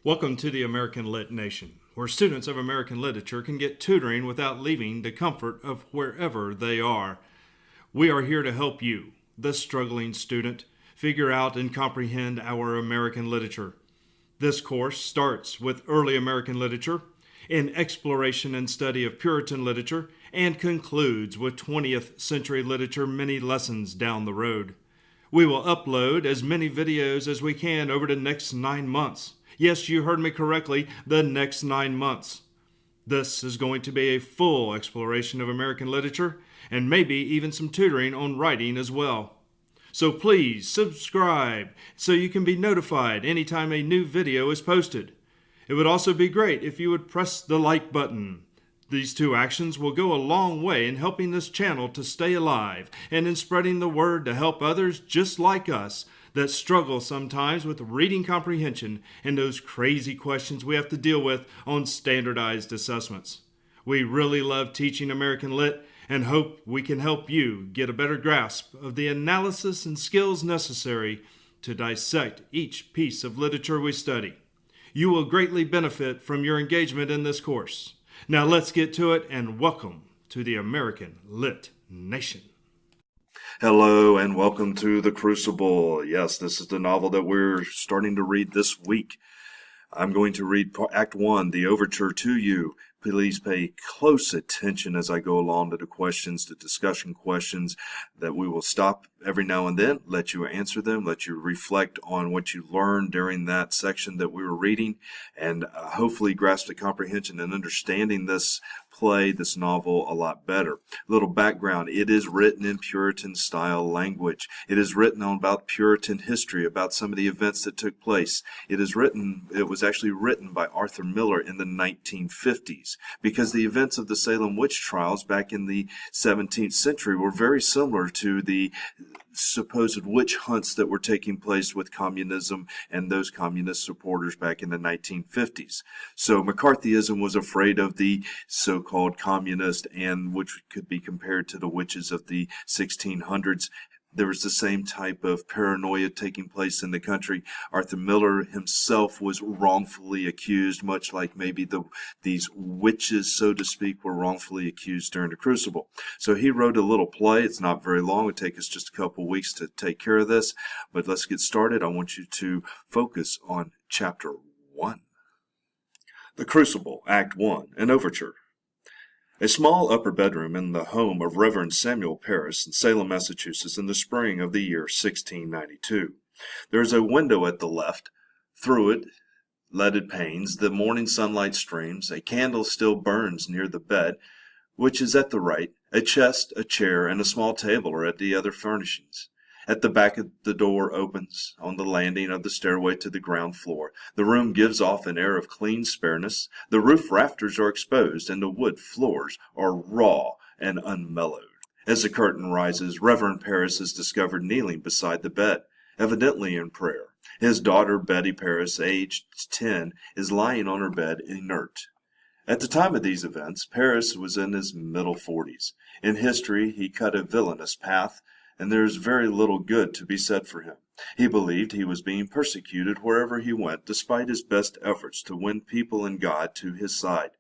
Welcome to the American Lit Nation, where students of American literature can get tutoring without leaving the comfort of wherever they are. We are here to help you, the struggling student, figure out and comprehend our American literature. This course starts with early American literature, an exploration and study of Puritan literature, and concludes with 20th century literature many lessons down the road. We will upload as many videos as we can over the next 9 months. Yes, you heard me correctly, the next 9 months. This is going to be a full exploration of American literature and maybe even some tutoring on writing as well. So please subscribe so you can be notified anytime a new video is posted. It would also be great if you would press the like button. These two actions will go a long way in helping this channel to stay alive and in spreading the word to help others just like us that struggle sometimes with reading comprehension and those crazy questions we have to deal with on standardized assessments. We really love teaching American Lit and hope we can help you get a better grasp of the analysis and skills necessary to dissect each piece of literature we study. You will greatly benefit from your engagement in this course. Now let's get to it, and welcome to the American Lit Nation. Hello and welcome to The Crucible. Yes, this is the novel that we're starting to read this week. I'm going to read Act 1, the overture to you. Please pay close attention as I go along to the questions, the discussion questions that we will stop every now and then, let you answer them, let you reflect on what you learned during that section that we were reading, and hopefully grasp the comprehension and understanding this play, this novel, a lot better. Little background, it is written in Puritan style language. It is written on about Puritan history, about some of the events that took place. It was actually written by Arthur Miller in the 1950s because the events of the Salem witch trials back in the 17th century were very similar to the supposed witch hunts that were taking place with communism and those communist supporters back in the 1950s. So McCarthyism was afraid of the so-called communist, and which could be compared to the witches of the 1600s. There was the same type of paranoia taking place in the country. Arthur Miller himself was wrongfully accused, much like maybe these witches, so to speak, were wrongfully accused during the Crucible. So he wrote a little play. It's not very long. It would take us just a couple weeks to take care of this. But let's get started. I want you to focus on Chapter 1. The Crucible, Act 1, an overture. A small upper bedroom in the home of Reverend Samuel Parris in Salem, Massachusetts, in the spring of the year 1692. There is a window at the left. Through it, leaded panes, the morning sunlight streams. A candle still burns near the bed, which is at the right. A chest, a chair, and a small table are at the other furnishings. At the back of the door opens on the landing of the stairway to the ground floor. The room gives off an air of clean spareness. The roof rafters are exposed, and the wood floors are raw and unmellowed. As the curtain rises, Reverend Parris is discovered kneeling beside the bed, evidently in prayer. His daughter, Betty Parris, aged 10, is lying on her bed inert. At the time of these events, Parris was in his middle 40s. In history, he cut a villainous path, and there is very little good to be said for him. He believed he was being persecuted wherever he went, despite his best efforts to win people and God to his side.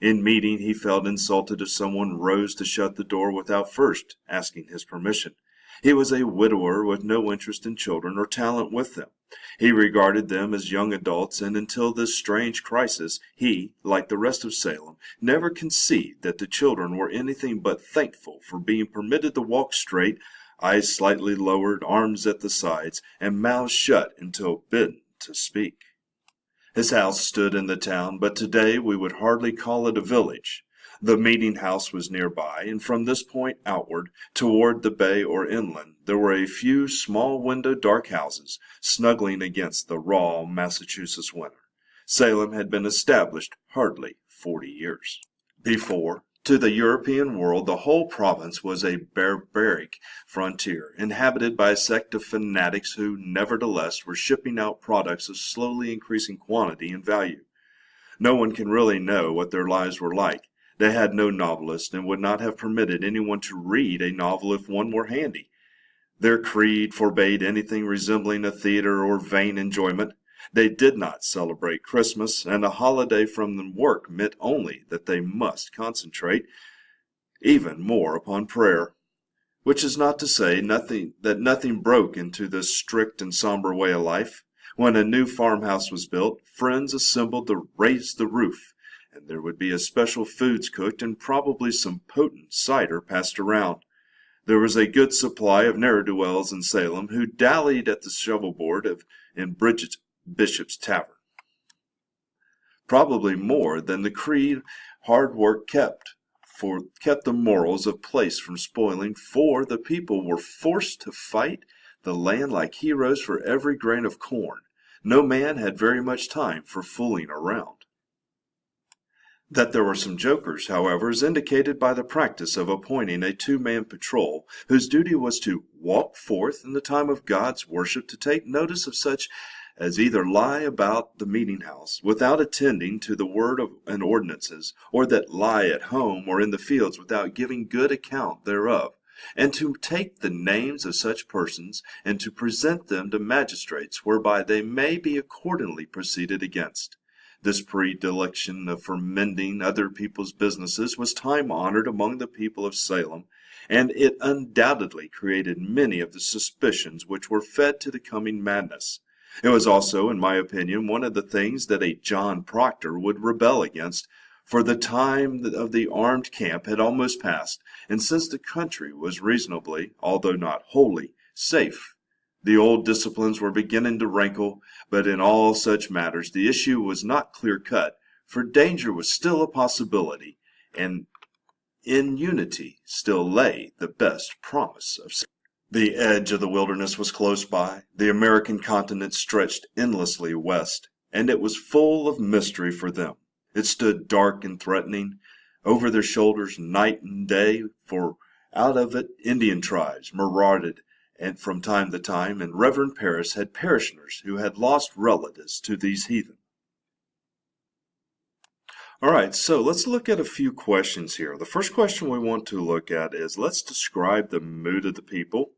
In meeting, he felt insulted if someone rose to shut the door without first asking his permission. He was a widower with no interest in children or talent with them. He regarded them as young adults, and until this strange crisis, he, like the rest of Salem, never conceived that the children were anything but thankful for being permitted to walk straight, eyes slightly lowered, arms at the sides, and mouths shut until bidden to speak. His house stood in the town, but today we would hardly call it a village. The meeting house was nearby, and from this point outward, toward the bay or inland, there were a few small-windowed dark houses, snuggling against the raw Massachusetts winter. Salem had been established hardly 40 years. Before, to the European world, the whole province was a barbaric frontier, inhabited by a sect of fanatics who, nevertheless, were shipping out products of slowly increasing quantity and value. No one can really know what their lives were like. They had no novelist and would not have permitted anyone to read a novel if one were handy. Their creed forbade anything resembling a theater or vain enjoyment. They did not celebrate Christmas, and a holiday from the work meant only that they must concentrate even more upon prayer. Which is not to say that nothing broke into this strict and somber way of life. When a new farmhouse was built, friends assembled to raise the roof, and there would be a special foods cooked and probably some potent cider passed around. There was a good supply of ne'er-do-wells in Salem who dallied at the shovelboard in Bridget Bishop's Tavern. Probably more than the creed hard work kept the morals of place from spoiling, for the people were forced to fight the land like heroes for every grain of corn. No man had very much time for fooling around. That there were some jokers, however, is indicated by the practice of appointing a two-man patrol, whose duty was to walk forth in the time of God's worship to take notice of such as either lie about the meeting house without attending to the word and ordinances, or that lie at home or in the fields without giving good account thereof, and to take the names of such persons, and to present them to magistrates, whereby they may be accordingly proceeded against. This predilection for mending other people's businesses was time-honored among the people of Salem, and it undoubtedly created many of the suspicions which were fed to the coming madness. It was also, in my opinion, one of the things that a John Proctor would rebel against, for the time of the armed camp had almost passed, and since the country was reasonably, although not wholly, safe, the old disciplines were beginning to rankle, but in all such matters the issue was not clear-cut, for danger was still a possibility, and in unity still lay the best promise of safety. The edge of the wilderness was close by. The American continent stretched endlessly west, and it was full of mystery for them. It stood dark and threatening over their shoulders night and day, for out of it Indian tribes marauded and from time to time, and Reverend Parris had parishioners who had lost relatives to these heathen. All right, so let's look at a few questions here. The first question we want to look at is, let's describe the mood of the people.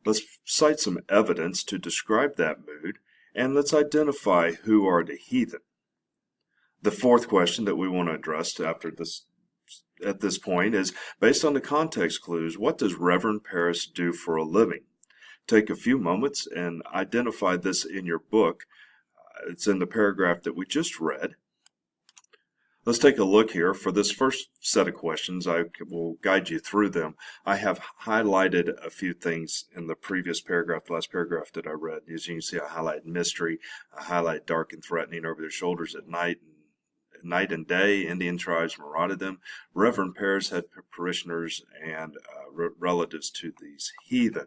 Let's cite some evidence to describe that mood, and let's identify who are the heathen. The fourth question that we want to address at this point is, based on the context clues, what does Reverend Parris do for a living? Take a few moments and identify this in your book. It's in the paragraph that we just read. Let's take a look here. For this first set of questions, I will guide you through them. I have highlighted a few things in the previous paragraph, the last paragraph that I read. As you can see, I highlight mystery, I highlight dark and threatening over their shoulders at night and day. Indian tribes marauded them. Reverend Parris had parishioners and relatives to these heathen.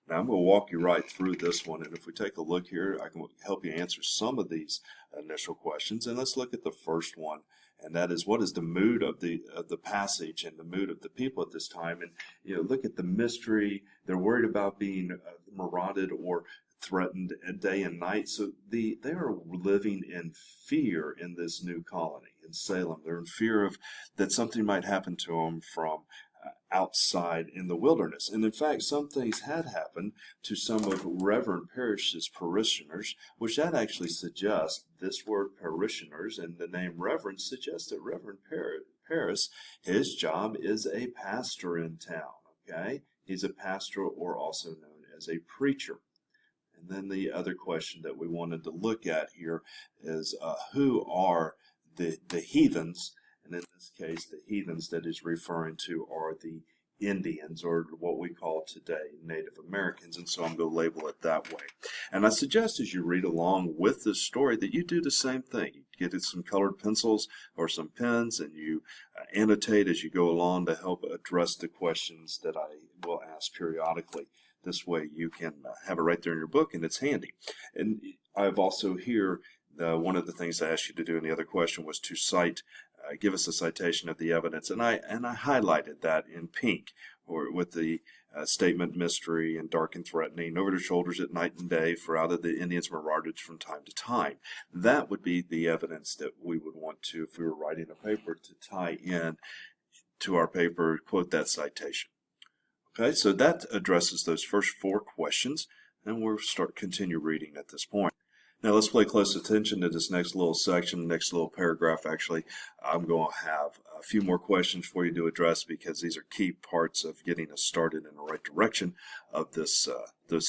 Now, I'm going to walk you right through this one, and if we take a look here, I can help you answer some of these initial questions. And let's look at the first one, and that is, what is the mood of the passage and the mood of the people at this time? And look at the mystery. They're worried about being marauded or threatened day and night. So they are living in fear in this new colony in Salem. They're in fear of that something might happen to them from outside in the wilderness. And in fact, some things had happened to some of Reverend Parris's parishioners, which that actually suggests, this word parishioners and the name Reverend suggests that Reverend Parris, his job is a pastor in town, okay? He's a pastor, or also known as a preacher. And then the other question that we wanted to look at here is, who are the heathens? And in this case, the heathens that he's referring to are the Indians, or what we call today Native Americans. And so I'm going to label it that way. And I suggest as you read along with this story that you do the same thing. You get some colored pencils or some pens, and you annotate as you go along to help address the questions that I will ask periodically. This way you can have it right there in your book, and it's handy. And I've also here, one of the things I asked you to do in the other question was to cite, give us a citation of the evidence, and I highlighted that in pink, or with the statement mystery and dark and threatening over their shoulders at night and day, for out of the Indians marauded from time to time. That would be the evidence that we would want to, if we were writing a paper, to tie in to our paper, quote that citation. Okay, so that addresses those first four questions, and we'll continue reading at this point. Now let's pay close attention to this next little section, next little paragraph. Actually, I'm going to have a few more questions for you to address because these are key parts of getting us started in the right direction of this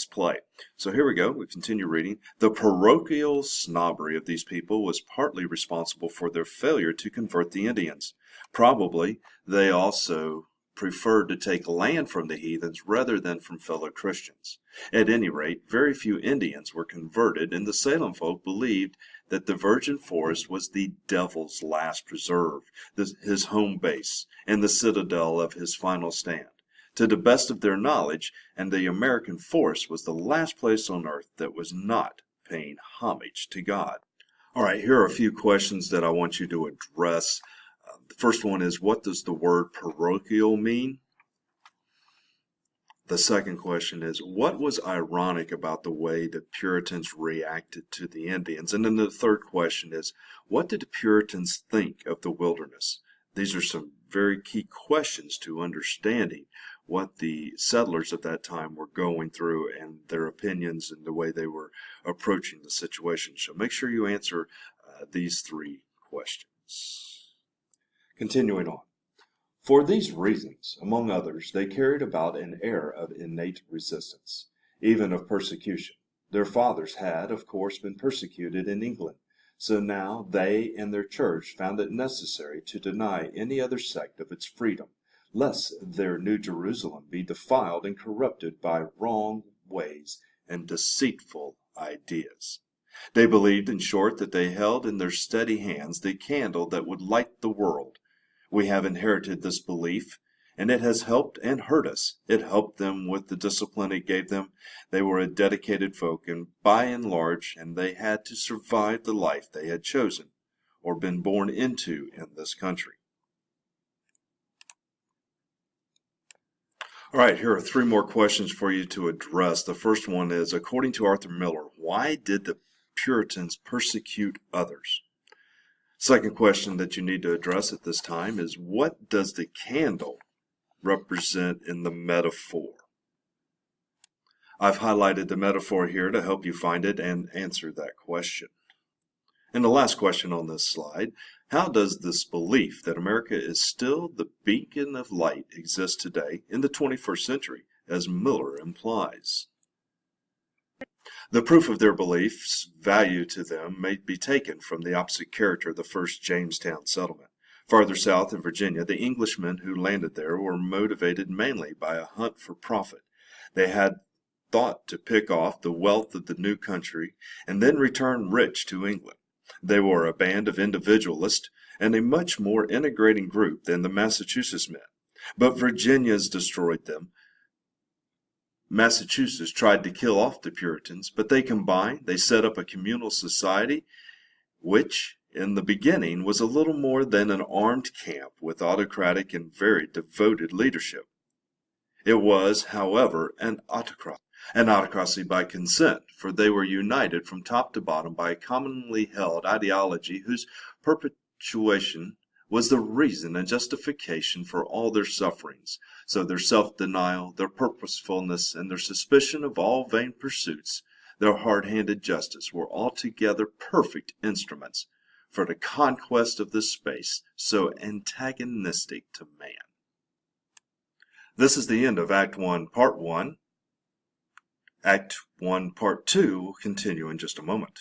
play. So here we go. We continue reading. The parochial snobbery of these people was partly responsible for their failure to convert the Indians. Probably they also preferred to take land from the heathens rather than from fellow Christians. At any rate, very few Indians were converted, and the Salem folk believed that the virgin forest was the devil's last preserve, his home base, and the citadel of his final stand. To the best of their knowledge, and the American forest was the last place on earth that was not paying homage to God. All right, here are a few questions that I want you to address. The first one is, what does the word parochial mean? The second question is, what was ironic about the way the Puritans reacted to the Indians? And then the third question is, what did the Puritans think of the wilderness? These are some very key questions to understanding what the settlers at that time were going through and their opinions and the way they were approaching the situation. So make sure you answer these three questions. Continuing on. For these reasons, among others, they carried about an air of innate resistance, even of persecution. Their fathers had, of course, been persecuted in England, so now they and their church found it necessary to deny any other sect of its freedom, lest their New Jerusalem be defiled and corrupted by wrong ways and deceitful ideas. They believed, in short, that they held in their steady hands the candle that would light the world. We have inherited this belief, and it has helped and hurt us. It helped them with the discipline it gave them. They were a dedicated folk, and by and large, and they had to survive the life they had chosen or been born into in this country. All right, here are three more questions for you to address. The first one is, according to Arthur Miller, why did the Puritans persecute others? Second question that you need to address at this time is, what does the candle represent in the metaphor? I've highlighted the metaphor here to help you find it and answer that question. And the last question on this slide, how does this belief that America is still the beacon of light exist today in the 21st century, as Miller implies? The proof of their beliefs' value to them may be taken from the opposite character of the first Jamestown settlement. Farther south in Virginia, the Englishmen who landed there were motivated mainly by a hunt for profit. They had thought to pick off the wealth of the new country and then return rich to England. They were a band of individualists and a much more integrating group than the Massachusetts men. But Virginians destroyed them. Massachusetts tried to kill off the Puritans, but they combined. They set up a communal society, which in the beginning was a little more than an armed camp with autocratic and very devoted leadership. It was, however, an autocracy by consent, for they were united from top to bottom by a commonly held ideology whose perpetuation was the reason and justification for all their sufferings. So their self-denial, their purposefulness, and their suspicion of all vain pursuits, their hard-handed justice, were altogether perfect instruments for the conquest of this space so antagonistic to man. This is the end of Act 1, Part 1. Act 1, Part 2 will continue in just a moment.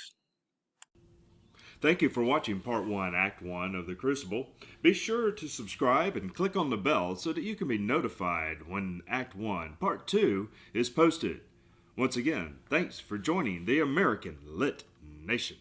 Thank you for watching Part 1, Act 1 of The Crucible. Be sure to subscribe and click on the bell so that you can be notified when Act 1, Part 2 is posted. Once again, thanks for joining the American Lit Nation.